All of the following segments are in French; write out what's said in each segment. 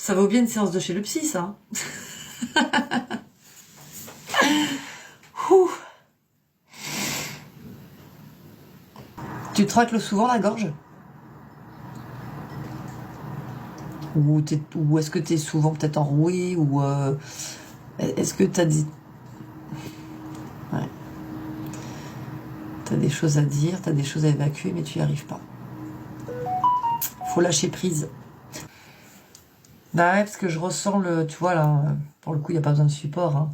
Ça vaut bien une séance de chez le psy, ça. Ouh. Tu te racles souvent la gorge? Ou est-ce que tu es souvent peut-être enroué? Ou est-ce que tu as dit... Ouais. Tu as des choses à dire, tu as des choses à évacuer, mais tu n'y arrives pas. Faut lâcher prise. Bah ouais, parce que je ressens le... Tu vois, là, pour le coup, il n'y a pas besoin de support. Hein.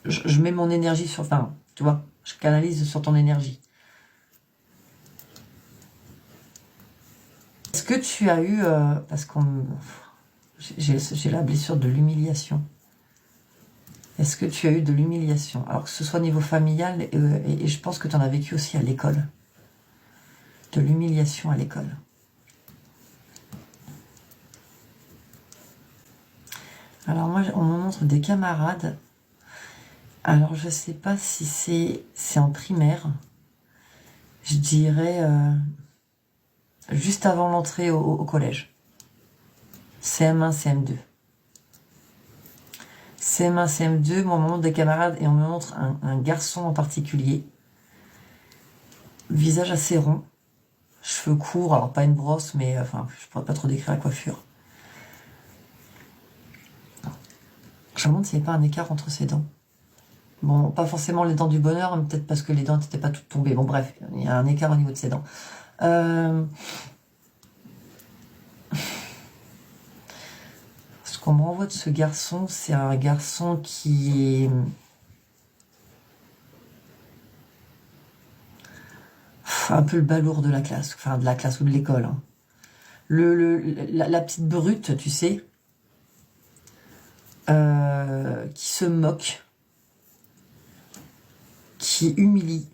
Je mets mon énergie sur... Enfin, tu vois, je canalise sur ton énergie. Est-ce que tu as eu... parce qu'on... J'ai la blessure de l'humiliation. Est-ce que tu as eu de l'humiliation? Alors que ce soit au niveau familial, et je pense que tu en as vécu aussi à l'école. De l'humiliation à l'école. Alors moi, on me montre des camarades. Alors je sais pas si c'est en primaire. Je dirais juste avant l'entrée au collège. CM1, CM2. CM1, CM2, moi on me montre des camarades et on me montre un garçon en particulier. Visage assez rond. Cheveux courts, alors pas une brosse, mais enfin, je pourrais pas trop décrire la coiffure. Je me demande s'il n'y a pas un écart entre ses dents. Bon, pas forcément les dents du bonheur, mais peut-être parce que les dents n'étaient pas toutes tombées. Bon, bref, il y a un écart au niveau de ses dents. Ce qu'on me renvoie de ce garçon, c'est un garçon qui est... un peu le balourd de la classe, enfin de la classe ou de l'école. Hein. La petite brute, tu sais, qui se moque, qui humilie.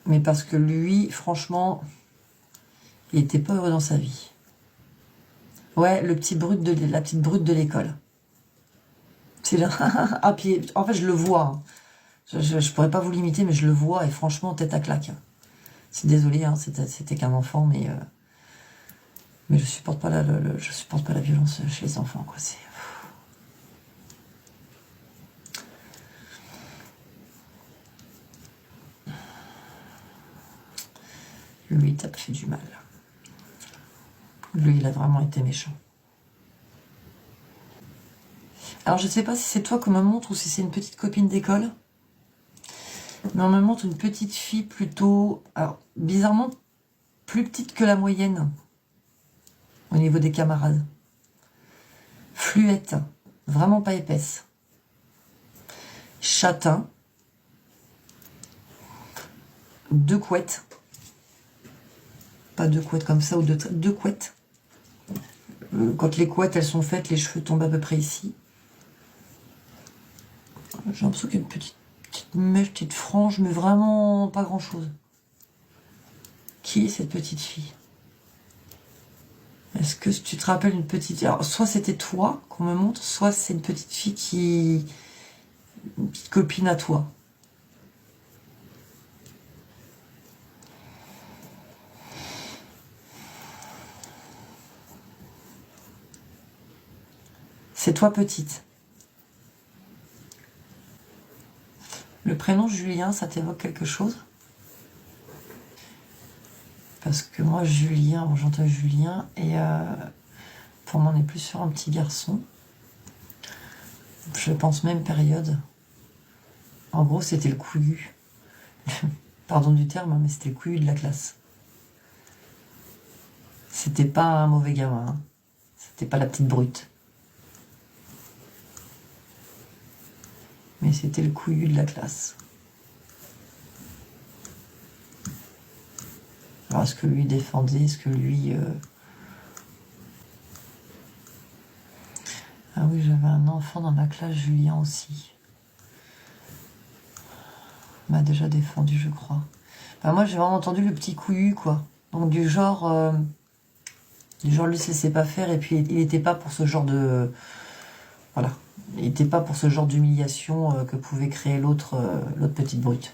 Mais parce que lui, franchement, il était pas heureux dans sa vie. Ouais, la petite brute de l'école. C'est là. Ah, puis, en fait, je le vois. Hein. Je pourrais pas vous l'imiter, mais je le vois, et franchement, tête à claque. C'est désolé, hein, c'était qu'un enfant, mais je supporte pas je supporte pas la violence chez les enfants, quoi. C'est... Lui, il t'a fait du mal. Lui, il a vraiment été méchant. Alors, je sais pas si c'est toi qu'on me montre ou si c'est une petite copine d'école. Mais on me montre une petite fille plutôt... Alors, bizarrement, plus petite que la moyenne. Au niveau des camarades. Fluette. Vraiment pas épaisse. Châtain. 2 couettes. Pas 2 couettes comme ça, ou 2 couettes. Quand les couettes, elles sont faites, les cheveux tombent à peu près ici. J'ai l'impression qu'il y a une petite mèche, petite frange, mais vraiment pas grand-chose. Qui est cette petite fille? Est-ce que tu te rappelles une petite... Alors, soit c'était toi qu'on me montre, soit c'est une petite fille qui... Une petite copine à toi. C'est toi petite. Le prénom Julien, ça t'évoque quelque chose? Parce que moi, Julien, bon, j'entends Julien, et pour moi, on est plus sur un petit garçon. Je pense même période. En gros, c'était le couillu. Pardon du terme, mais c'était le couillu de la classe. C'était pas un mauvais gamin. Hein. C'était pas la petite brute. Mais c'était le couillu de la classe. Alors, est-ce que lui défendait? Est-ce que lui... Ah oui, j'avais un enfant dans ma classe, Julien aussi. Il m'a déjà défendu, je crois. Enfin, moi, j'ai vraiment entendu le petit couillu, quoi. Donc, du genre, lui se laissait pas faire, et puis il n'était pas pour ce genre de... Voilà. Il n'était pas pour ce genre d'humiliation que pouvait créer l'autre petite brute.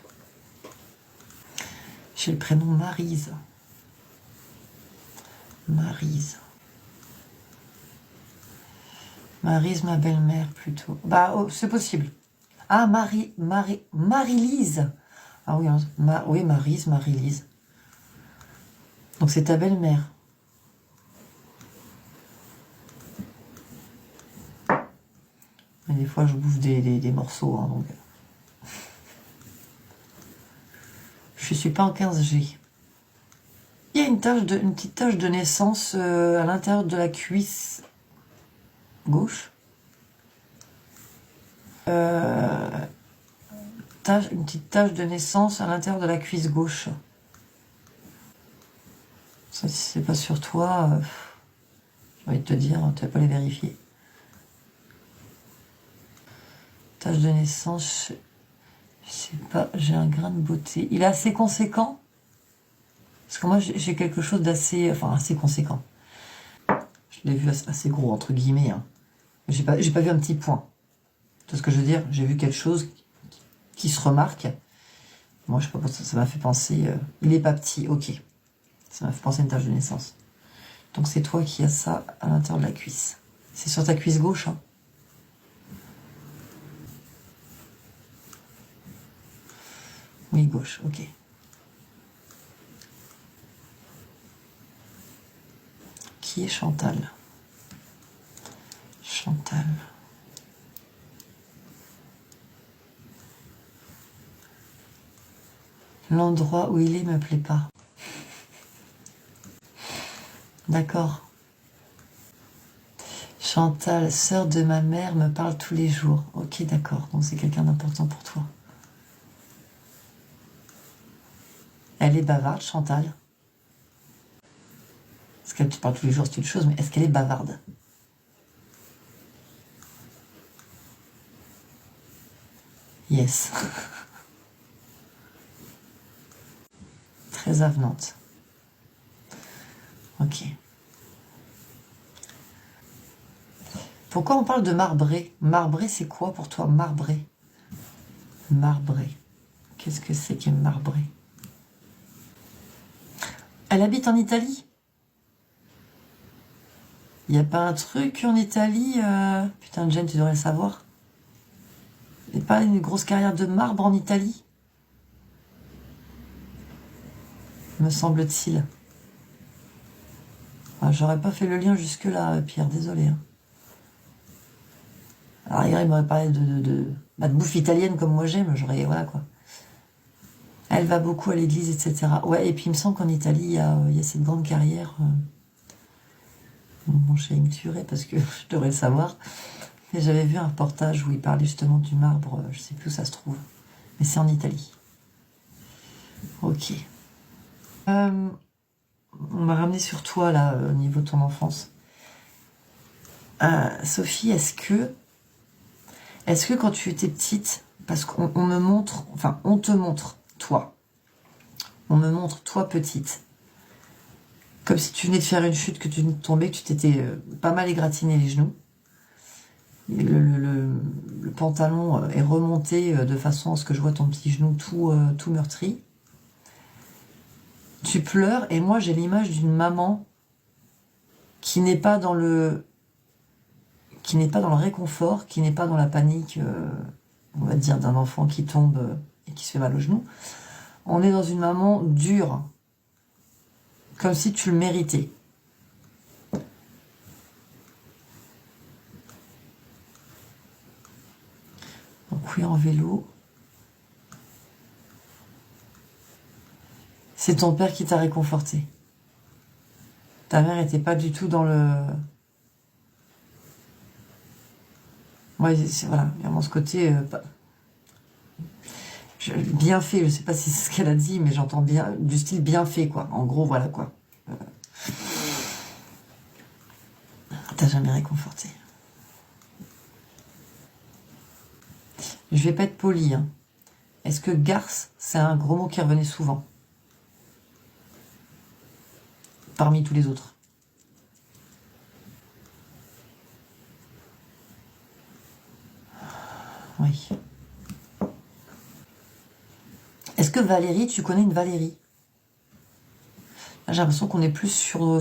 Je J'ai le prénom Maryse. Maryse. Maryse, ma belle-mère, plutôt. Bah, oh, c'est possible. Ah, Marie-Lise. Ah oui, oui, Maryse, Marie-Lise. Donc c'est ta belle-mère. Mais des fois, je bouffe des morceaux, hein, donc... Je suis pas en 15G. Il y a une petite tache de naissance à l'intérieur de la cuisse gauche. Une petite tache de naissance à l'intérieur de la cuisse gauche. Ça, si c'est pas sur toi, j'ai envie de te dire, tu vas pas les vérifier. Tache de naissance, je sais pas, j'ai un grain de beauté. Il est assez conséquent. Parce que moi, j'ai quelque chose d'assez... Enfin, assez conséquent. Je l'ai vu assez gros, entre guillemets. Hein. J'ai pas vu un petit point. C'est ce que je veux dire. J'ai vu quelque chose qui se remarque. Moi, je sais pas, ça m'a fait penser... il est pas petit, ok. Ça m'a fait penser à une tache de naissance. Donc, c'est toi qui as ça à l'intérieur de la cuisse. C'est sur ta cuisse gauche, hein. Oui, gauche, ok. Qui est Chantal? Chantal. L'endroit où il est me plaît pas. D'accord. Chantal, sœur de ma mère, me parle tous les jours. Ok, d'accord. Donc c'est quelqu'un d'important pour toi. Elle est bavarde, Chantal. Parce qu'elle te parle tous les jours, c'est une chose, mais est-ce qu'elle est bavarde? Yes. Très avenante. Ok. Pourquoi on parle de marbré? Marbré, c'est quoi pour toi, marbré? Marbré. Qu'est-ce que c'est qu'un marbré? Elle habite en Italie? Il n'y a pas un truc en Italie Putain, Jen, tu devrais le savoir. Il n'y a pas une grosse carrière de marbre en Italie? Me semble-t-il. Ah, j'aurais pas fait le lien jusque-là, Pierre, désolé. Hein. Alors, il m'aurait parlé de bouffe italienne comme moi j'aime, j'aurais... Voilà, quoi. Elle va beaucoup à l'église, etc. Ouais, et puis il me semble qu'en Italie, il y a cette grande carrière... Mon chéri me tuerait parce que je devrais le savoir. Mais j'avais vu un reportage où il parlait justement du marbre, je sais plus où ça se trouve. Mais c'est en Italie. Ok. On m'a ramené sur toi, là, au niveau de ton enfance. Sophie, est-ce que quand tu étais petite, parce qu'on me montre, enfin, on te montre, toi, on me montre, toi, petite, comme si tu venais de faire une chute, que tu venais de tomber, que tu t'étais pas mal égratigné les genoux. Le pantalon est remonté de façon à ce que je vois ton petit genou tout meurtri. Tu pleures et moi j'ai l'image d'une maman qui n'est pas dans le réconfort, qui n'est pas dans la panique, on va dire, d'un enfant qui tombe et qui se fait mal au genou. On est dans une maman dure, comme si tu le méritais. Donc oui, en vélo. C'est ton père qui t'a réconforté. Ta mère n'était pas du tout dans le... Ouais, voilà, vraiment ce côté... bien fait, je sais pas si c'est ce qu'elle a dit, mais j'entends bien, du style bien fait, quoi. En gros, voilà, quoi. T'as jamais réconforté. Je vais pas être polie, hein. Est-ce que garce, c'est un gros mot qui revenait souvent? Parmi tous les autres. Oui. Est-ce que Valérie, tu connais une Valérie? J'ai l'impression qu'on est plus sur...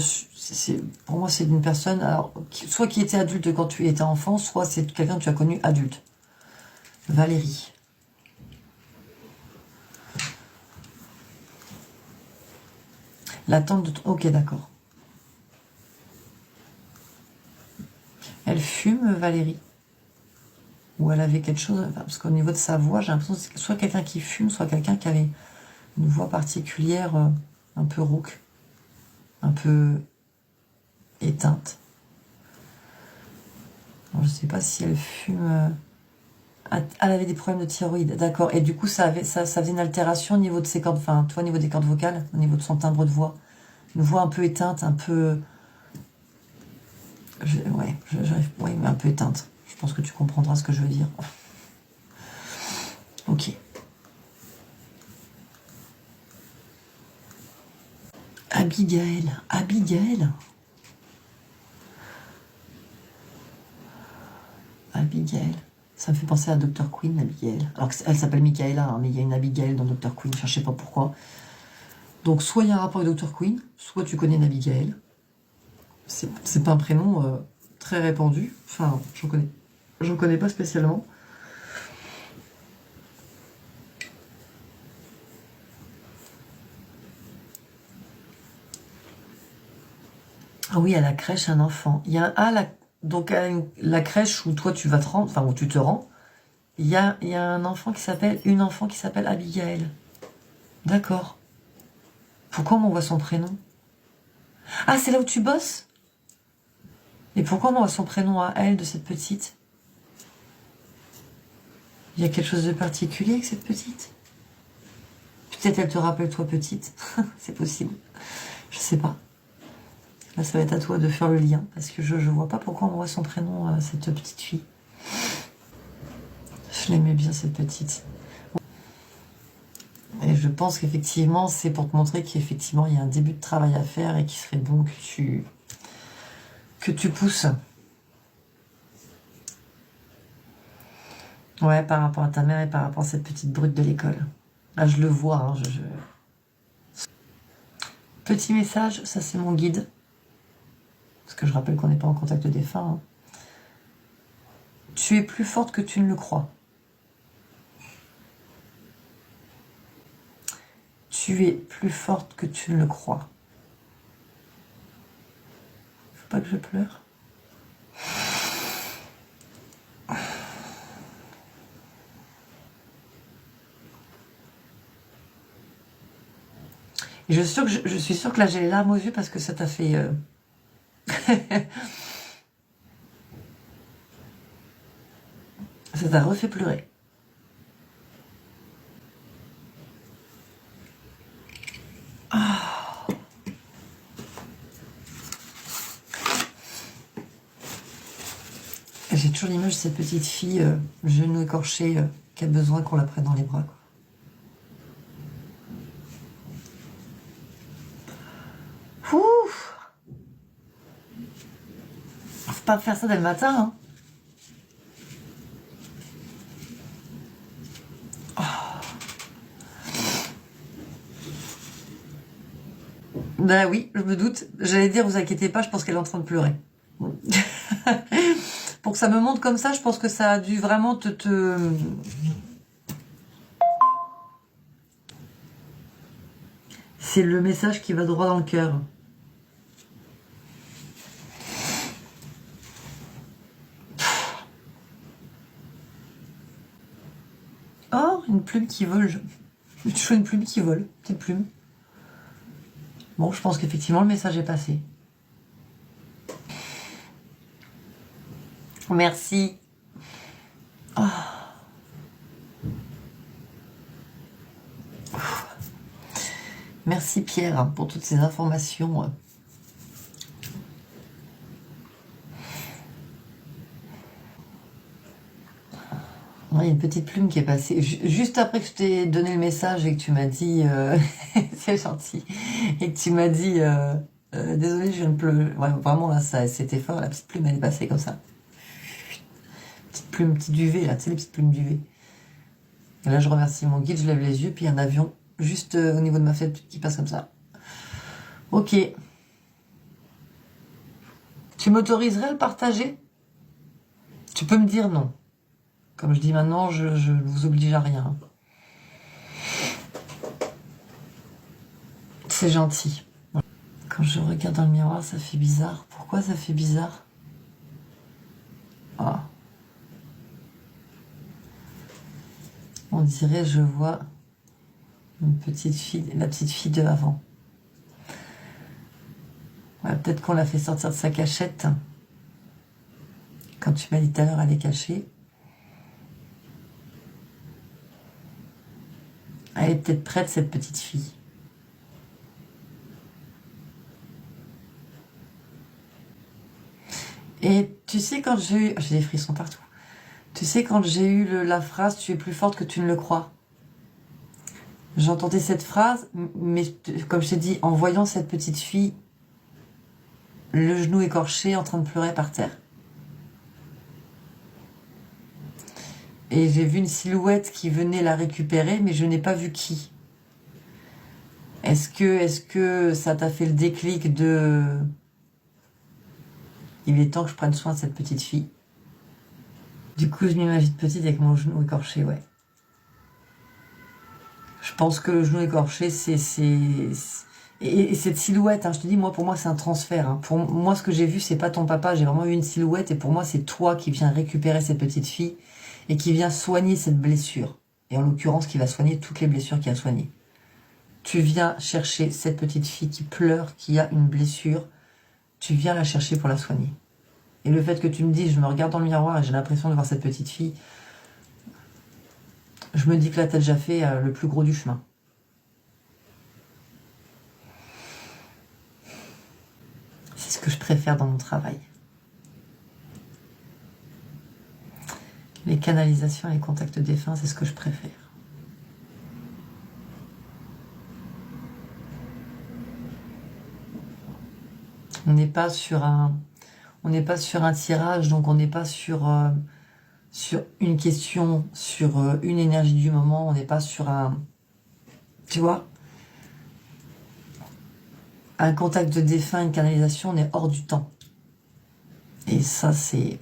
pour moi, c'est une personne, alors, soit qui était adulte quand tu étais enfant, soit c'est quelqu'un que tu as connu adulte. Valérie. L'attente de... Ok, d'accord. Elle fume, Valérie. Ou elle avait quelque chose... Parce qu'au niveau de sa voix, j'ai l'impression que c'est soit quelqu'un qui fume, soit quelqu'un qui avait une voix particulière, un peu rauque, un peu éteinte. Alors, je ne sais pas si elle fume... Elle avait des problèmes de thyroïde, d'accord. Et du coup, ça faisait une altération au niveau de ses cordes, enfin, toi, au niveau des cordes vocales, au niveau de son timbre de voix. Une voix un peu éteinte, un peu... ouais, mais un peu éteinte. Je pense que tu comprendras ce que je veux dire. Ok. Abigail. Abigail. Abigail. Ça me fait penser à Dr. Queen, Abigail. Alors qu'elle s'appelle Michaela, hein, mais il y a une Abigail dans Dr. Queen, je ne sais pas pourquoi. Donc soit il y a un rapport avec Dr. Queen, soit tu connais une Abigail. C'est pas un prénom très répandu. Enfin, j'en connais pas spécialement. Ah oui, à la crèche, un enfant. Il y a donc à la crèche où toi tu vas te rendre, enfin où tu te rends, il y a un enfant qui s'appelle, une enfant qui s'appelle Abigail. D'accord. Pourquoi on m'envoie son prénom? Ah, c'est là où tu bosses? Et pourquoi on m'envoie son prénom à elle, de cette petite? Il y a quelque chose de particulier avec cette petite? Peut-être elle te rappelle toi petite. C'est possible. Je sais pas. Là, ça va être à toi de faire le lien, parce que je vois pas pourquoi on m'envoie son prénom à cette petite fille. Je l'aimais bien, cette petite. Et je pense qu'effectivement, c'est pour te montrer qu'effectivement, il y a un début de travail à faire et qu'il serait bon que tu pousses. Ouais, par rapport à ta mère et par rapport à cette petite brute de l'école. Là, je le vois. Hein, Petit message, ça c'est mon guide. Parce que je rappelle qu'on n'est pas en contact défunt. Hein. Tu es plus forte que tu ne le crois. Tu es plus forte que tu ne le crois. Faut pas que je pleure. Et je suis sûre que là j'ai les larmes aux yeux parce que ça t'a fait... ça t'a refait pleurer. Ah. J'ai toujours l'image de cette petite fille, genou écorché, qui a besoin qu'on la prenne dans les bras. Quoi. Ouf. Faut pas faire ça dès le matin. Hein. Ben oui, je me doute. J'allais dire, vous inquiétez pas, je pense qu'elle est en train de pleurer. Pour que ça me monte comme ça, je pense que ça a dû vraiment te... C'est le message qui va droit dans le cœur. Oh, une plume qui vole. J'ai toujours une plume qui vole. Petite plume. Bon, je pense qu'effectivement, le message est passé. Merci. Oh. Merci Pierre hein, pour toutes ces informations. Il y a une petite plume qui est passée. Juste après que je t'ai donné le message et que tu m'as dit... c'est gentil. Et que tu m'as dit... désolé, je viens de pleurer. Ouais, vraiment, là, c'était fort. La petite plume, elle est passée comme ça. Petite plume, petit duvet, là. Tu sais, les petites plumes duvet. Et là, je remercie mon guide, je lève les yeux, puis il y a un avion juste au niveau de ma fête qui passe comme ça. Ok. Tu m'autoriserais à le partager? Tu peux me dire non. Comme je dis maintenant, je ne vous oblige à rien. C'est gentil. Quand je regarde dans le miroir, ça fait bizarre. Pourquoi ça fait bizarre? Ah. On dirait, je vois une petite fille, la petite fille de avant. Ouais, peut-être qu'on l'a fait sortir de sa cachette. Quand tu m'as dit tout à l'heure, elle est cachée. Elle est peut-être prête, cette petite fille. Et tu sais, quand j'ai eu... J'ai des frissons partout. Tu sais, quand j'ai eu la phrase « Tu es plus forte que tu ne le crois », j'entendais cette phrase, mais comme je t'ai dit, en voyant cette petite fille, le genou écorché, en train de pleurer par terre. Et j'ai vu une silhouette qui venait la récupérer, mais je n'ai pas vu qui. Est-ce que ça t'a fait le déclic de... Il est temps que je prenne soin de cette petite fille. Du coup, je m'imagine petite avec mon genou écorché, ouais. Je pense que le genou écorché, c'est... Et cette silhouette, hein, je te dis, pour moi, c'est un transfert. Hein. Pour moi, ce que j'ai vu, c'est pas ton papa. J'ai vraiment eu une silhouette. Et pour moi, c'est toi qui viens récupérer cette petite fille et qui vient soigner cette blessure. Et en l'occurrence, qui va soigner toutes les blessures qu'il a soignées. Tu viens chercher cette petite fille qui pleure, qui a une blessure. Tu viens la chercher pour la soigner. Et le fait que tu me dises, je me regarde dans le miroir et j'ai l'impression de voir cette petite fille, je me dis que là, t'as déjà fait le plus gros du chemin. C'est ce que je préfère dans mon travail. Les canalisations et les contacts défunts, c'est ce que je préfère. On n'est pas sur un tirage, donc on n'est pas sur une question, sur une énergie du moment, on n'est pas sur un... Tu vois? Un contact de défunt, une canalisation, on est hors du temps. Et ça, c'est...